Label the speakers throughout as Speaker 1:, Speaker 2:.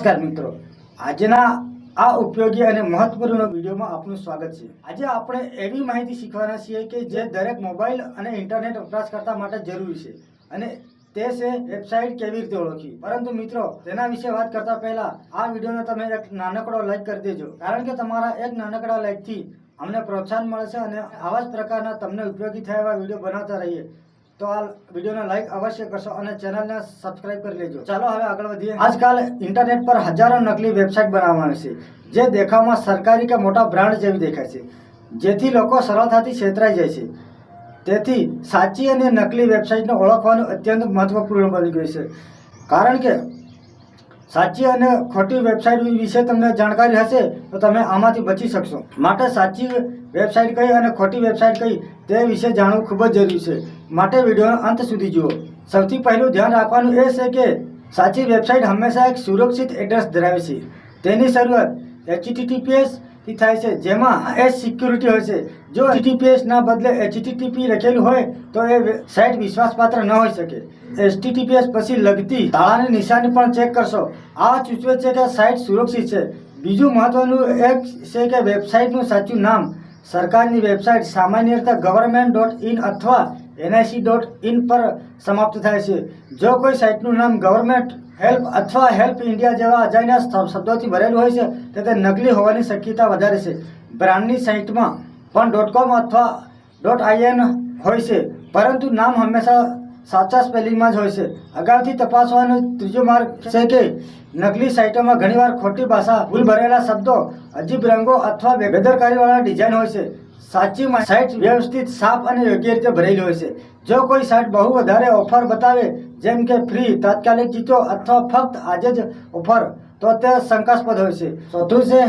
Speaker 1: નમસ્કાર મિત્રો, આજના આ ઉપયોગી અને મહત્વપૂર્ણ વિડીયોમાં આપનું સ્વાગત છે। આજે આપણે એવી માહિતી શીખવાના છીએ કે જે દરેક મોબાઈલ અને ઇન્ટરનેટ વપરાશકર્તા માટે જરૂરી છે અને તે છે વેબસાઇટ કેવી રીતે ઓળખવી। પરંતુ મિત્રો, તેના વિશે વાત કરતા પહેલા આ વિડીયોને તમે એક નાનકડો લાઈક કરી દેજો, કારણ કે તમારા એક નાનકડા લાઈકથી અમને પ્રોત્સાહન મળે છે અને આવા જ પ્રકારના તમને ઉપયોગી થાય એવા વિડીયો બનાવતા રહીએ। તો આ વિડીયોને લાઈક અવશ્ય કરશો અને ચેનલને સબસ્ક્રાઇબ કરી લેજો। ચાલો હવે આગળ વધીએ। આજકાલ ઇન્ટરનેટ પર હજારો નકલી વેબસાઇટ બનાવવામાં આવે છે, જે દેખાવમાં સરકારી કે મોટા બ્રાન્ડ જેવી દેખાય છે, જેથી લોકો સરળતાથી છેતરાઈ જાય છે। તેથી સાચી અને નકલી વેબસાઇટને ઓળખવાનું અત્યંત મહત્વપૂર્ણ બની ગયું છે, કારણ કે સાચી અને ખોટી વેબસાઇટ વિશે તમને જાણકારી હશે તો તમે આમાંથી બચી શકશો। માટે સાચી વેબસાઇટ કઈ અને ખોટી વેબસાઇટ કઈ તે વિશે જાણવું ખૂબ જ જરૂરી છે, માટે વિડીયોનો અંત સુધી જુઓ। સૌથી પહેલું ધ્યાન રાખવાનું એ છે કે સાચી વેબસાઇટ હંમેશા એક સુરક્ષિત એડ્રેસ ધરાવે છે। તેની શરૂઆત HTTPS થી થાય છે, જેમાં એચ સિક્યુરિટી હોય છે। જો HTTPS ના બદલે HTTP લખેલું હોય તો એ સાઇટ વિશ્વાસપાત્ર ન હોઈ શકે। HTTPS પછી લગતી તાળાની નિશાની પણ ચેક કરશો, આ સૂચવે છે કે સાઇટ સુરક્ષિત છે। બીજું મહત્વનું એક છે કે વેબસાઇટનું સાચું નામ। સરકારની વેબસાઇટ સામાન્ય રીતે government.in અથવા nic.in પર સમાપ્ત થાય છે। જો કોઈ સાઇટનું નામ ગવર્મેન્ટ હેલ્પ અથવા હેલ્પ ઇન્ડિયા જેવા અજાણ્યા શબ્દોથી ભરેલું હોય છે તો તે નકલી હોવાની શક્યતા વધારે છે। બ્રાન્ડની સાઇટમાં પણ .com અથવા .in હોય છે, પરંતુ નામ હંમેશા સાચા સ્પેલિંગમાં જ હોય છે। અગાઉથી તપાસવાનો ત્રીજો માર્ગ છે કે નકલી સાઇટોમાં ઘણીવાર ખોટી ભાષા, ભૂલ ભરેલા શબ્દો, અજીબ રંગો અથવા બેદરકારીવાળા ડિઝાઇન હોય છે। સાચી સાઇટ વ્યવસ્થિત, સાફ અને યોગ્ય રીતે ભરેલી હોય છે। જો કોઈ સાઇટ બહુ વધારે ઓફર બતાવે, જેમ કે ફ્રી, તાત્કાલિક જીતો અથવા ફક્ત આજે જ ઓફર, તો તે શંકાસ્પદ હોય છે। ચોથું છે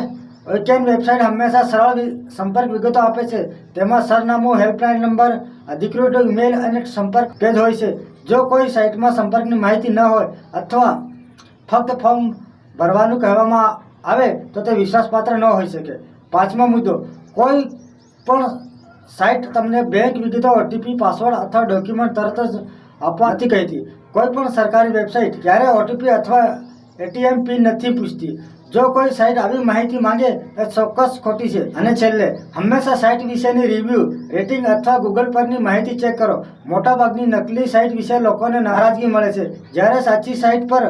Speaker 1: ઓકેન વેબસાઇટ હંમેશા સરળ સંપર્ક વિગતો આપે છે। તેમાં સરનામું, હેલ્પલાઇન નંબર, અધિકૃત ઈમેલ અને સંપર્ક પેજ હોય છે। જો કોઈ સાઇટમાં સંપર્કની માહિતી ન હોય અથવા ફક્ત ફોર્મ ભરવાનું કહેવામાં આવે તો તે વિશ્વાસપાત્ર ન હોઈ શકે। પાંચમો મુદ્દો, કોઈ પણ સાઇટ તમને બેંક વિગતો, OTP, પાસવર્ડ અથવા ડોક્યુમેન્ટ તરત જ આપવા નથી કહેતી। કોઈ પણ સરકારી વેબસાઇટ ક્યારેય OTP અથવા ATM પિન નથી પૂછતી। જો કોઈ સાઇટ આવી માહિતી માંગે તો ચોક્કસ ખોટી છે। અને છેલ્લે, હંમેશા સાઇટ વિશેની રિવ્યૂ, રેટિંગ અથવા ગૂગલ પરની માહિતી ચેક કરો। મોટાભાગની નકલી સાઇટ વિશે લોકોને નારાજગી મળે છે, જ્યારે સાચી સાઇટ પર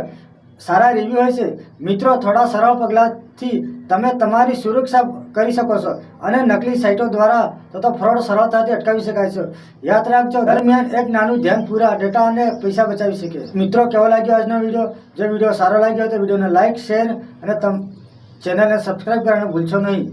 Speaker 1: સારા રિવ્યૂ હોય છે। મિત્રો, થોડા સરળ પગલાંથી તમે તમારી સુરક્ષા કરી શકો છો અને નકલી સાઇટો દ્વારા થતો ફ્રોડ સરળતાથી અટકાવી શકાય છે। યાદ રાખજો, દરમિયાન એક નાનું ધ્યાન પૂરા ડેટા અને પૈસા બચાવી શકે। મિત્રો, કેવો લાગ્યો આજનો વિડીયો? જો વિડીયો સારો લાગ્યો હોય તો વિડીયોને લાઇક, શેર અને ચેનલને સબસ્ક્રાઈબ કરવાનું ભૂલશો નહીં।